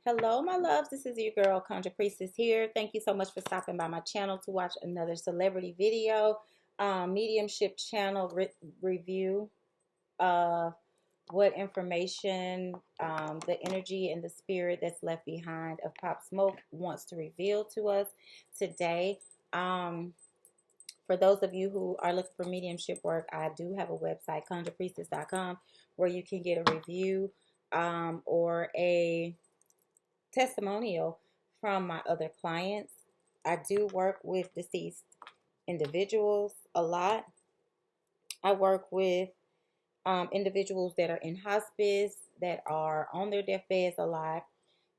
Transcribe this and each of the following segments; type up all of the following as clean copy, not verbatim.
Hello, my loves. This is your girl, Conjure Priestess here. Thank you so much for stopping by my channel to watch another celebrity video, mediumship channel review of what information, the energy and the spirit that's left behind of Pop Smoke wants to reveal to us today. For those of you who are looking for mediumship work, I do have a website, conjurepriestess.com, where you can get a review or a testimonial from my other clients. I do work with deceased individuals a lot. I work with individuals that are in hospice, that are on their deathbeds alive,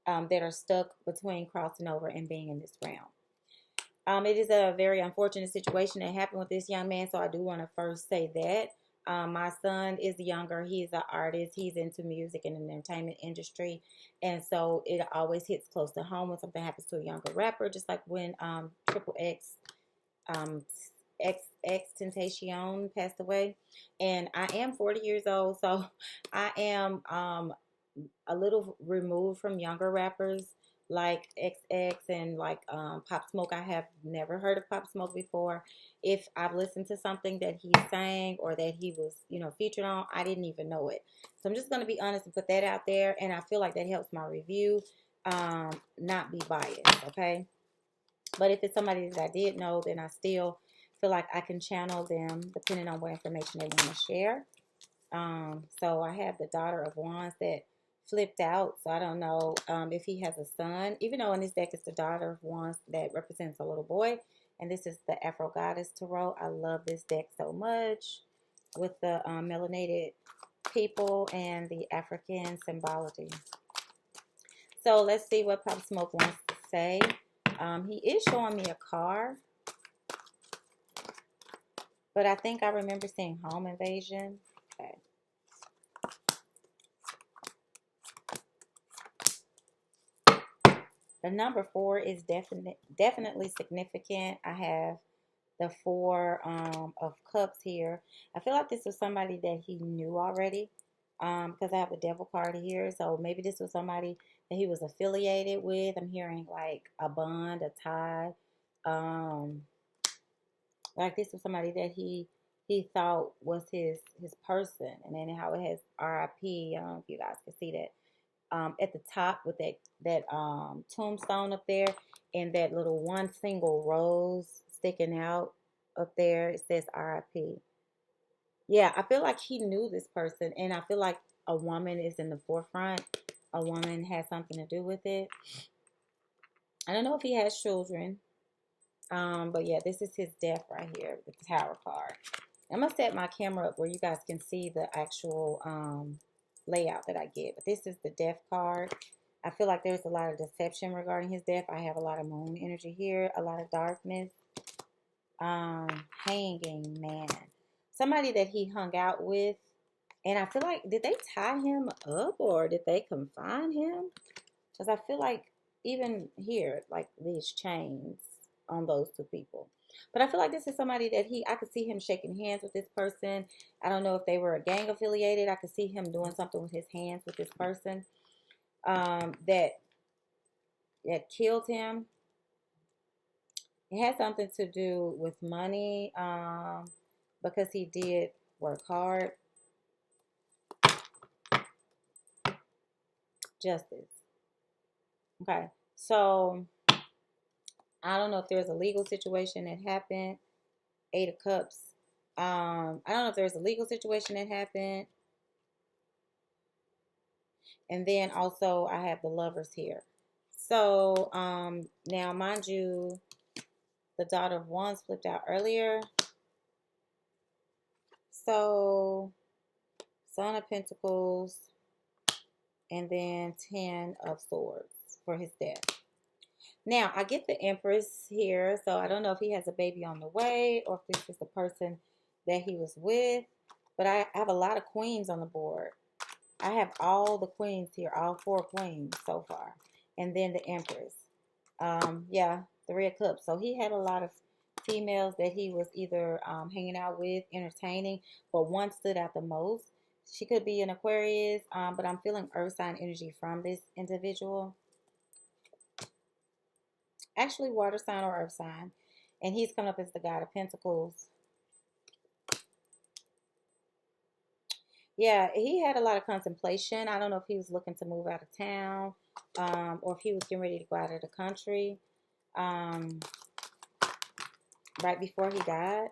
that are stuck between crossing over and being in this realm. It is a very unfortunate situation that happened with this young man, so I do want to first say that. My son is younger. He's an artist. He's into music and the entertainment industry. And so it always hits close to home when something happens to a younger rapper, just like when Triple X, X Tentacion passed away. And I am 40 years old, so I am a little removed from younger rappers like XX and like Pop Smoke. I have never heard of Pop Smoke before. If I've listened to something that he sang or that he was, featured on, I didn't even know it. So I'm just going to be honest and put that out there. And I feel like that helps my review not be biased, okay? But if it's somebody that I did know, then I still feel like I can channel them depending on what information they want to share. So I have the Daughter of Wands that flipped out, so I don't know if he has a son, even though in this deck it's the Daughter of Wands that represents a little boy, and this is the Afro Goddess Tarot. I love this deck so much with the melanated people and the African symbology. So let's see what Pop Smoke wants to say. He is showing me a car, but I think I remember seeing home invasion. Okay. The number 4 is definitely significant. I have the 4 of cups here. I feel like this was somebody that he knew already because I have the devil card here. So maybe this was somebody that he was affiliated with. I'm hearing like a bond, a tie. Like this was somebody that he thought was his person. And then how it has RIP. I don't know if you guys can see that. At the top with that tombstone up there and that little one single rose sticking out up there. It says RIP. Yeah, I feel like he knew this person, and I feel like a woman is in the forefront. A woman has something to do with it. I don't know if he has children, but yeah, this is his death right here, the Tower card. I'm going to set my camera up where you guys can see the actual layout that I get. But this is the death card. I feel like there's a lot of deception regarding his death. I have a lot of moon energy here, a lot of darkness. Hanging man. Somebody that he hung out with. And I feel like, did they tie him up or did they confine him? Because I feel like even here, like these chains on those two people. But I feel like this is somebody that I could see him shaking hands with this person. I don't know if they were a gang affiliated. I could see him doing something with his hands with this person that killed him. It had something to do with money because he did work hard. Justice. Okay, so I don't know if there's a legal situation that happened. 8 of Cups. I don't know if there's a legal situation that happened. And then also I have the Lovers here. So now, mind you, the Daughter of Wands flipped out earlier. So Son of Pentacles and then 10 of Swords for his death. Now, I get the Empress here, so I don't know if he has a baby on the way or if this is the person that he was with. But I have a lot of queens on the board. I have all the queens here, all 4 queens so far. And then the Empress. Yeah, 3 of Cups. So he had a lot of females that he was either hanging out with, entertaining, but one stood out the most. She could be an Aquarius, but I'm feeling earth sign energy from this individual. Actually, water sign or earth sign. And he's coming up as the God of Pentacles. Yeah, he had a lot of contemplation. I don't know if he was looking to move out of town, or if he was getting ready to go out of the country, um, right before he died.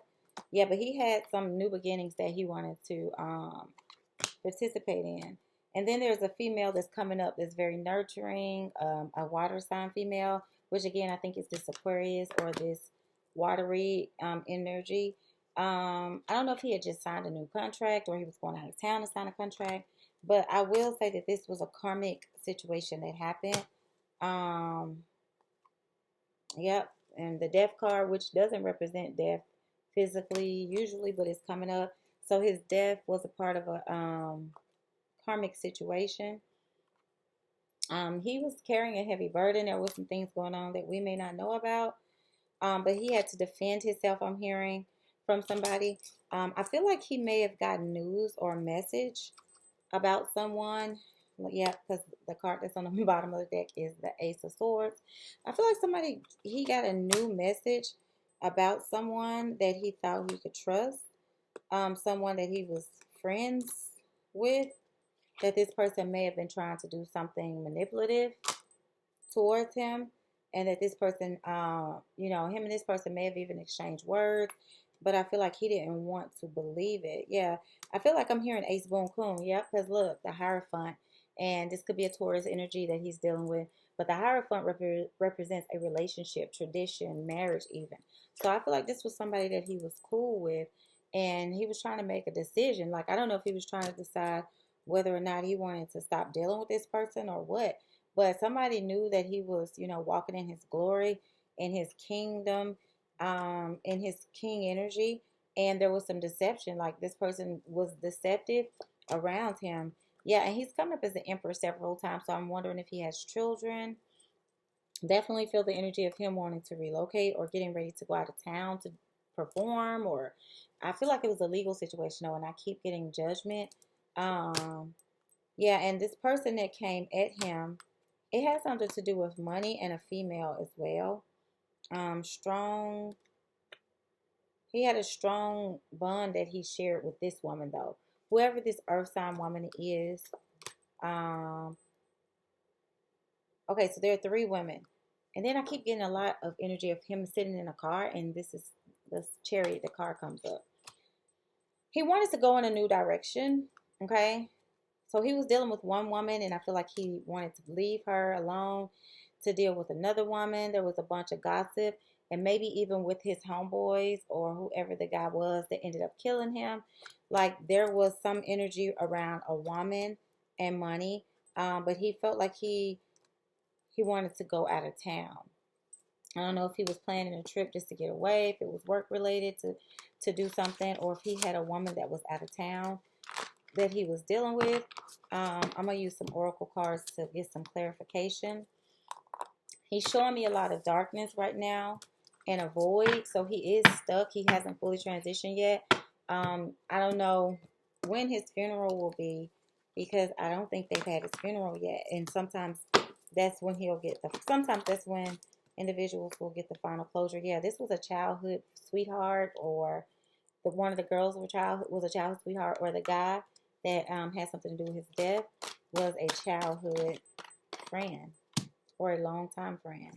Yeah, but he had some new beginnings that he wanted to participate in. And then there's a female that's coming up that's very nurturing, a water sign female, which again, I think is this Aquarius or this watery energy. I don't know if he had just signed a new contract or he was going out of town to sign a contract, but I will say that this was a karmic situation that happened. Um, yep, and the death card, which doesn't represent death physically usually, but it's coming up. So his death was a part of a karmic situation. He was carrying a heavy burden. There was some things going on that we may not know about. But he had to defend himself, I'm hearing from somebody. I feel like he may have gotten news or a message about someone. Yeah, because the card that's on the bottom of the deck is the Ace of Swords. I feel like he got a new message about someone that he thought he could trust, someone that he was friends with, that this person may have been trying to do something manipulative towards him, and that this person, him and this person may have even exchanged words, but I feel like he didn't want to believe it. Yeah, I feel like I'm hearing Ace Boon Coon. Yep, because look, the Hierophant, and this could be a Taurus energy that he's dealing with, but the Hierophant represents a relationship, tradition, marriage even. So I feel like this was somebody that he was cool with, and he was trying to make a decision. Like, I don't know if he was trying to decide whether or not he wanted to stop dealing with this person or what. But somebody knew that he was, walking in his glory, in his kingdom, in his king energy. And there was some deception. Like, this person was deceptive around him. Yeah, and he's come up as the emperor several times. So I'm wondering if he has children. Definitely feel the energy of him wanting to relocate or getting ready to go out of town to perform. Or I feel like it was a legal situation, though, and I keep getting judgment. Yeah, and this person that came at him, it has something to do with money and a female as well. Strong. He had a strong bond that he shared with this woman, though. Whoever this earth sign woman is. Um, okay, so there are three women. And then I keep getting a lot of energy of him sitting in a car, and this is the chariot, the car comes up. He wanted to go in a new direction, okay? So he was dealing with one woman, and I feel like he wanted to leave her alone to deal with another woman. There was a bunch of gossip, and maybe even with his homeboys or whoever the guy was that ended up killing him. Like, there was some energy around a woman and money, but he felt like he wanted to go out of town. I don't know if he was planning a trip just to get away, if it was work related to do something, or if he had a woman that was out of town that he was dealing with. I'm going to use some oracle cards to get some clarification. He's showing me a lot of darkness right now and a void. So he is stuck. He hasn't fully transitioned yet. I don't know when his funeral will be, because I don't think they've had his funeral yet. And sometimes that's when sometimes that's when individuals will get the final closure. Yeah, this was a childhood sweetheart, or one of the girls was a childhood sweetheart, or the guy that had something to do with his death was a childhood friend or a longtime friend.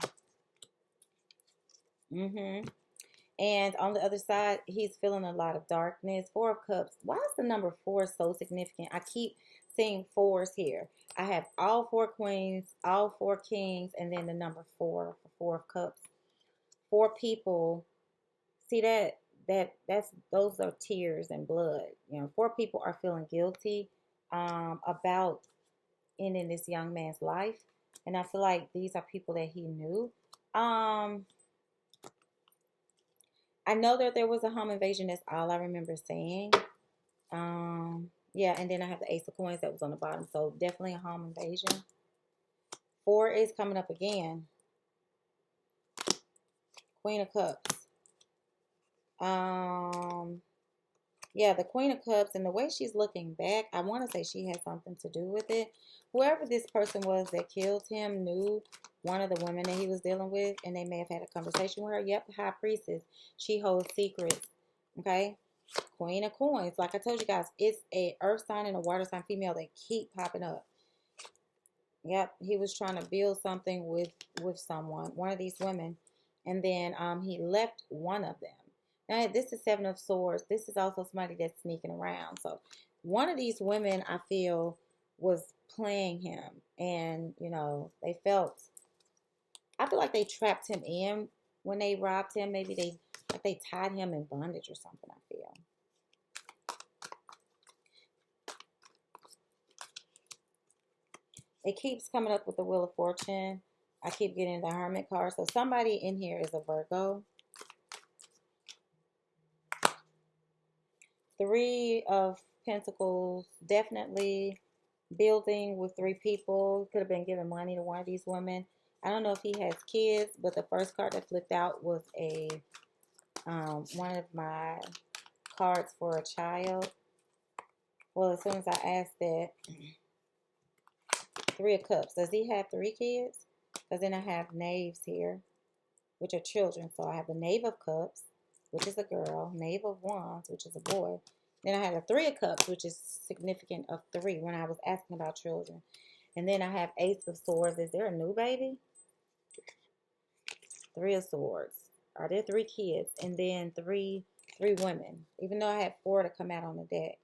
And on the other side, he's feeling a lot of darkness. Four of Cups. Why is the number 4 so significant? I keep seeing 4s here. I have all 4 queens, all 4 kings, and then the number 4 for 4 of Cups. 4 people. See that's those are tears and blood. 4 people are feeling guilty about ending this young man's life, and I feel like these are people that he knew. I know that there was a home invasion. That's all I remember saying. Yeah, and then I have the Ace of Coins that was on the bottom, so definitely a home invasion. 4 is coming up again. Queen of Cups. Yeah, the Queen of Cups, and the way she's looking back, I want to say she had something to do with it. Whoever this person was that killed him knew one of the women that he was dealing with, and they may have had a conversation with her. Yep, High Priestess. She holds secrets. Okay? Queen of Coins. Like I told you guys, it's a earth sign and a water sign female that keep popping up. Yep, he was trying to build something with someone, one of these women, and then he left one of them. Now this is Seven of Swords. This is also somebody that's sneaking around. So one of these women, I feel, was playing him, and you know they felt. I feel like they trapped him in when they robbed him. Maybe they tied him in bondage or something. I feel. It keeps coming up with the Wheel of Fortune. I keep getting the Hermit card. So somebody in here is a Virgo. Three of Pentacles. Definitely building with three people. Could have been giving money to one of these women. I don't know if he has kids, but the first card that flipped out was a one of my cards for a child. Well, as soon as I asked that, Three of Cups. Does he have three kids? Because then I have knaves here, which are children. So I have the Knave of Cups, which is a girl. Knave of Wands, which is a boy. Then I have the Three of Cups, which is significant of three when I was asking about children. And then I have Ace of Swords. Is there a new baby? Three of Swords. Are there three kids? And then three women. Even though I had four to come out on the deck.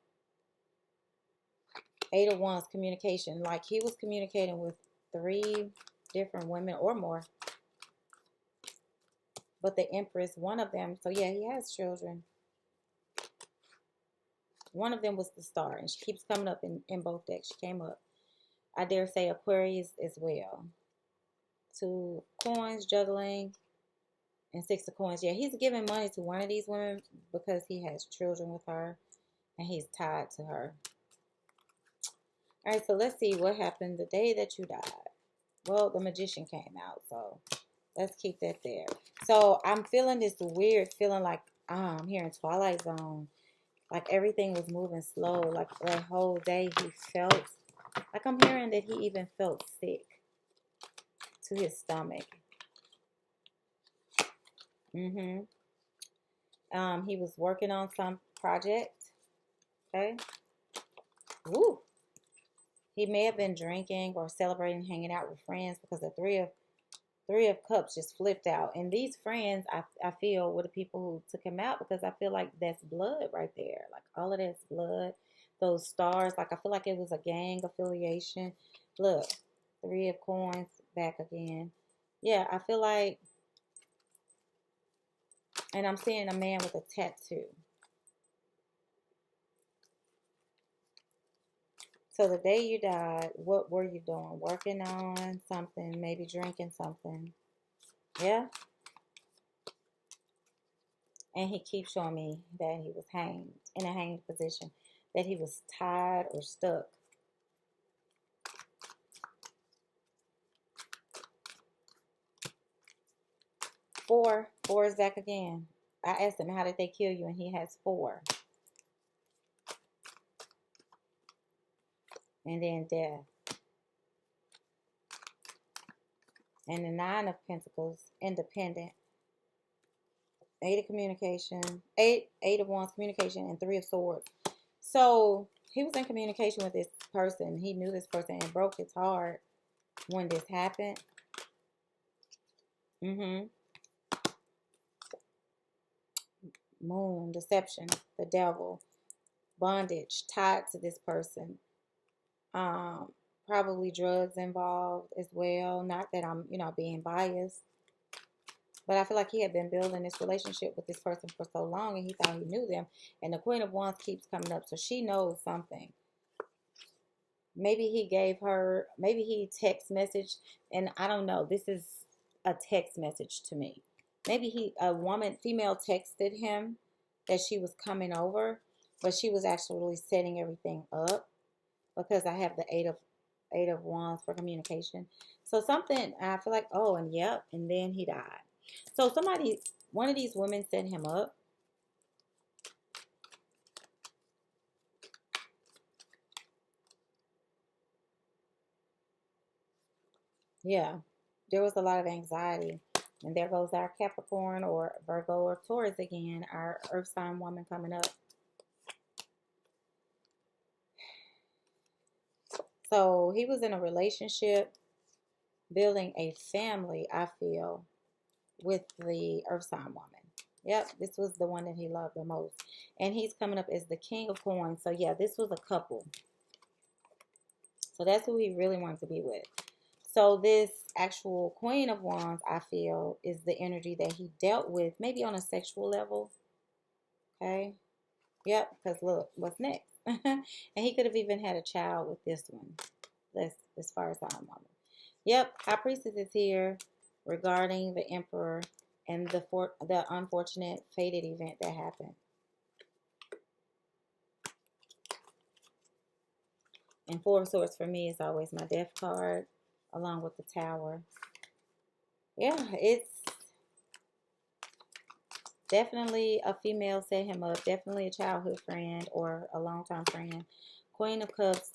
Eight of Wands, communication. Like he was communicating with three different women or more. But the Empress, one of them, so yeah, he has children. One of them was the Star, and she keeps coming up in both decks. She came up. I dare say Aquarius as well. Two coins, juggling, and Six of Coins. Yeah, he's giving money to one of these women because he has children with her, and he's tied to her. All right, so let's see what happened the day that you died. Well, the Magician came out, so let's keep that there. So I'm feeling this weird feeling like I'm here in Twilight Zone. Like everything was moving slow. Like the whole day he felt, like I'm hearing that he even felt sick to his stomach. He was working on some project. Okay. Woo. He may have been drinking or celebrating, hanging out with friends because the Three of Cups just flipped out. And these friends, I feel, were the people who took him out because I feel like that's blood right there. Like all of that's blood. Those stars, like I feel like it was a gang affiliation. Look, Three of Coins back again. Yeah, I feel like, and I'm seeing a man with a tattoo. So the day you died, what were you doing? Working on something, maybe drinking something. Yeah. And he keeps showing me that he was hanged, in a hanged position, that he was tied or stuck. Four is back again. I asked him, how did they kill you? And he has four. And then death. And the Nine of Pentacles, independent. Eight of communication. Eight of Wands, communication, and Three of Swords. So he was in communication with this person. He knew this person and broke his heart when this happened. Moon, deception, the devil, bondage, tied to this person. Probably drugs involved as well. Not that I'm, being biased. But I feel like he had been building this relationship with this person for so long and he thought he knew them. And the Queen of Wands keeps coming up. So she knows something. Maybe he gave her, maybe he text message. And I don't know. This is a text message to me. Maybe a female texted him that she was coming over. But she was actually setting everything up. Because I have the Eight of Wands for communication. So something, I feel like, oh, and yep. And then he died. So one of these women set him up. Yeah, there was a lot of anxiety. And there goes our Capricorn or Virgo or Taurus again, our earth sign woman coming up. So he was in a relationship, building a family, I feel, with the earth sign woman. Yep, this was the one that he loved the most. And he's coming up as the king of coins. So yeah, this was a couple. So that's who he really wanted to be with. So this actual Queen of Wands, I feel, is the energy that he dealt with, maybe on a sexual level. Okay. Yep, because look, what's next? And he could have even had a child with this one. That's as far as I'm on. Yep, High Priestess is here regarding the Emperor and the unfortunate fated event that happened. And Four of Swords for me is always my death card, along with the Tower. Yeah, it's definitely a female set him up. Definitely a childhood friend or a longtime friend. Queen of Cups.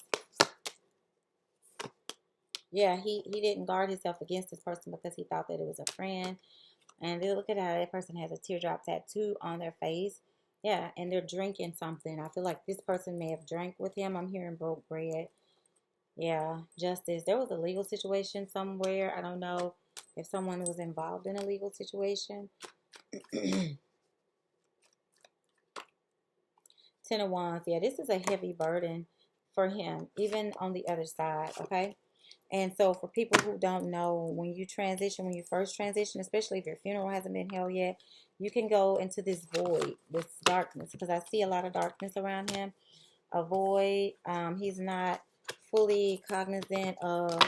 Yeah, he didn't guard himself against this person because he thought that it was a friend. And then look at how that person has a teardrop tattoo on their face. Yeah, and they're drinking something. I feel like this person may have drank with him. I'm hearing broke bread. Yeah, justice. There was a legal situation somewhere. I don't know if someone was involved in a legal situation. Ten of Wands. Yeah, this is a heavy burden for him, even on the other side, okay? And so for people who don't know, when you transition, when you first transition, especially if your funeral hasn't been held yet, you can go into this void, this darkness, because I see a lot of darkness around him. A void. He's not fully cognizant of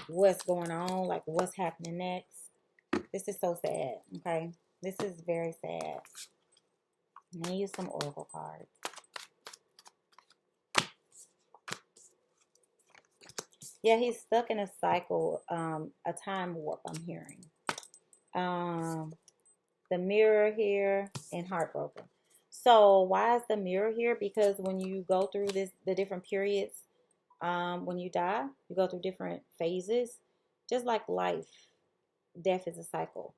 what's going on, like what's happening next. This is so sad, okay? This is very sad. I'm going to use some oracle cards. Yeah, he's stuck in a cycle, a time warp, I'm hearing. The Mirror here and Heartbroken. So why is the Mirror here? Because when you go through the different periods, when you die, you go through different phases. Just like life, death is a cycle.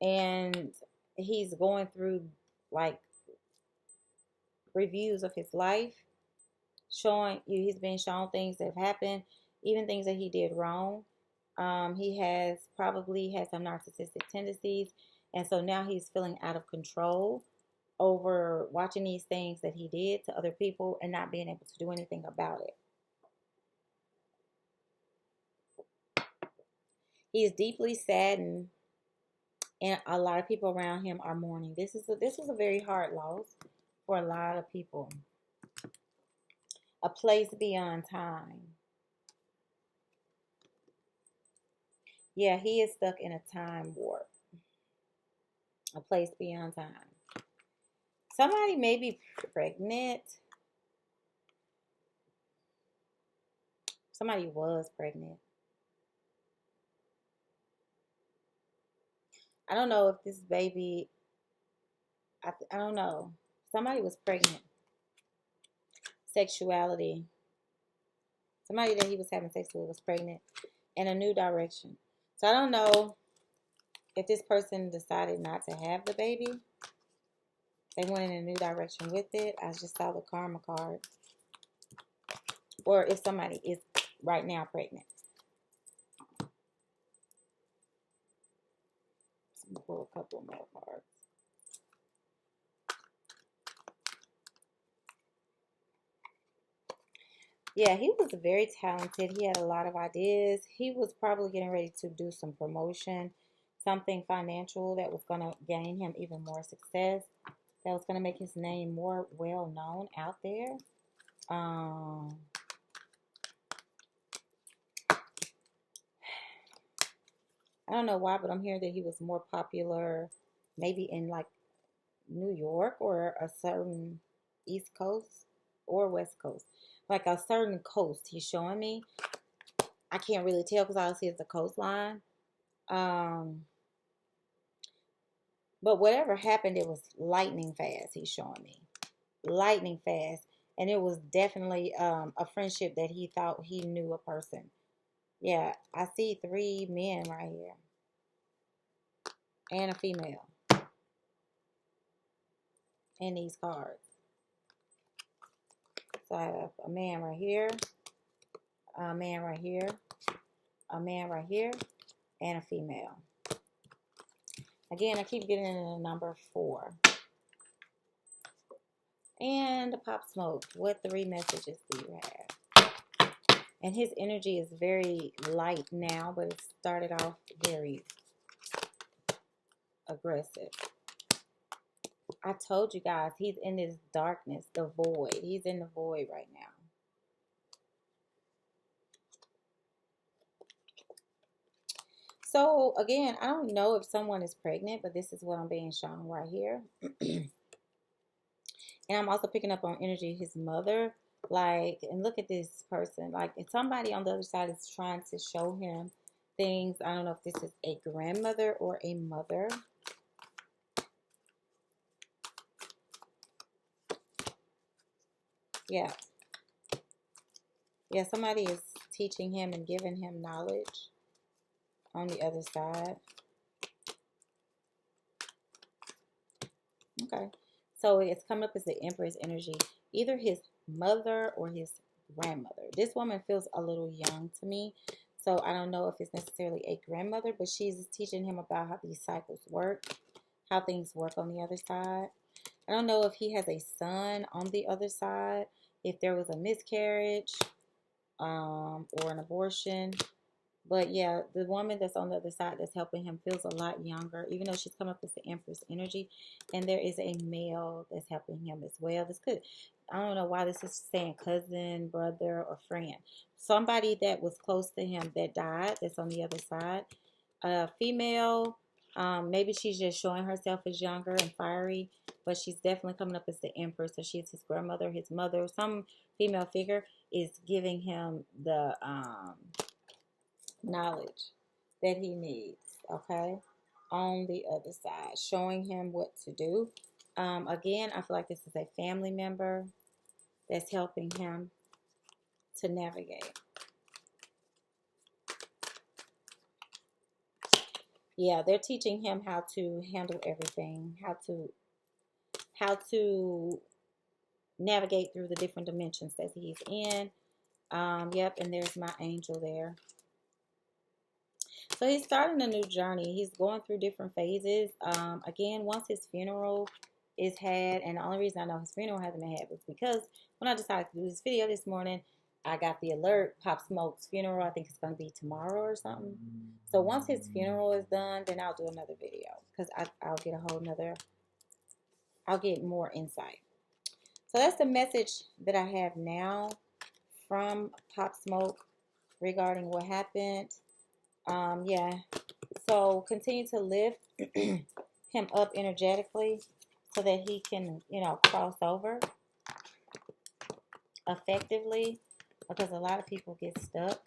And he's going through like reviews of his life, showing you, he's been shown things that have happened, even things that he did wrong. He has probably had some narcissistic tendencies, and so now he's feeling out of control over watching these things that he did to other people and not being able to do anything about it. He is deeply saddened, and a lot of people around him are mourning. This was a very hard loss for a lot of people. A place beyond time. Yeah, he is stuck in a time warp. A place beyond time. Somebody may be pregnant. Somebody was pregnant. I don't know if this baby, I don't know. Somebody was pregnant. Sexuality. Somebody that he was having sex with was pregnant. In a new direction. So I don't know if this person decided not to have the baby. They went in a new direction with it. I just saw the karma card. Or if somebody is right now pregnant. I'm going to pull a couple more cards. Yeah, he was very talented. He had a lot of ideas. He was probably getting ready to do some promotion, something financial that was going to gain him even more success, that was going to make his name more well known out there. I don't know why, but I'm hearing that he was more popular maybe in like New York or a certain East Coast or West Coast. Like a certain coast he's showing me. I can't really tell because all I see is the coastline. But whatever happened, it was lightning fast, he's showing me. Lightning fast. And it was definitely a friendship that he thought he knew a person. Yeah, I see 3 men right here and a female in these cards. So I have a man right here, a man right here, a man right here, and a female. Again, I keep getting the number 4. And the Pop Smoke. What 3 messages do you have? And his energy is very light now, but it started off very aggressive. I told you guys, he's in this darkness, the void. He's in the void right now. So, again, I don't know if someone is pregnant, but this is what I'm being shown right here. And I'm also picking up on energy, his mother. Like, and look at this person. Like, if somebody on the other side is trying to show him things. I don't know if this is a grandmother or a mother. Yeah. Yeah, somebody is teaching him and giving him knowledge on the other side. Okay. So it's coming up as the Empress energy. Either his mother or his grandmother. This woman feels a little young to me. So I don't know if it's necessarily a grandmother, but she's teaching him about how these cycles work, how things work on the other side. I don't know if he has a son on the other side, if there was a miscarriage or an abortion. But yeah, the woman that's on the other side that's helping him feels a lot younger, even though she's come up with the Empress energy. And there is a male that's helping him as well. This could, I don't know why this is saying cousin, brother, or friend. Somebody that was close to him that died that's on the other side. Female, maybe she's just showing herself as younger and fiery, but she's definitely coming up as the Empress. So she's his grandmother, his mother, some female figure is giving him the knowledge that he needs, okay, on the other side, showing him what to do. Again, I feel like this is a family member that's helping him to navigate. Yeah, they're teaching him how to handle everything, how to navigate through the different dimensions that he's in. Yep, and there's my angel there. So he's starting a new journey. He's going through different phases. Again, once his funeral is had, and the only reason I know his funeral hasn't been had was because when I decided to do this video this morning, I got the alert, Pop Smoke's funeral. I think it's going to be tomorrow or something. So once his funeral is done, then I'll do another video because I'll get a whole nother, I'll get more insight. So that's the message that I have now from Pop Smoke regarding what happened. Yeah, so continue to lift him up energetically so that he can, cross over effectively, because a lot of people get stuck.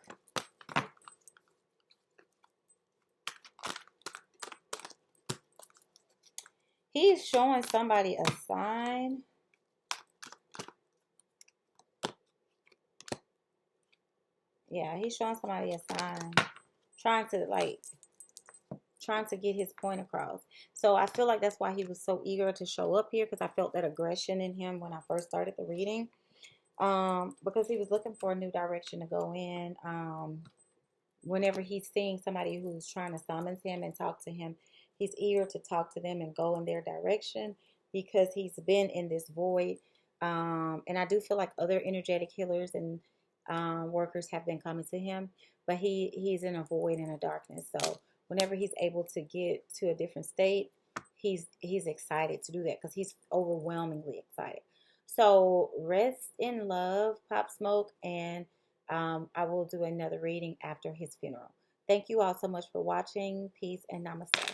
He's showing somebody a sign. Yeah, he's showing somebody a sign, trying to get his point across. So I feel like that's why he was so eager to show up here, because I felt that aggression in him when I first started the reading. Because he was looking for a new direction to go in. Whenever he's seeing somebody who's trying to summons him and talk to him, he's eager to talk to them and go in their direction because he's been in this void. And I do feel like other energetic healers and workers have been coming to him, but he's in a void and a darkness. So whenever he's able to get to a different state, he's excited to do that because he's overwhelmingly excited. So rest in love, Pop Smoke, and I will do another reading after his funeral. Thank you all so much for watching. Peace and namaste.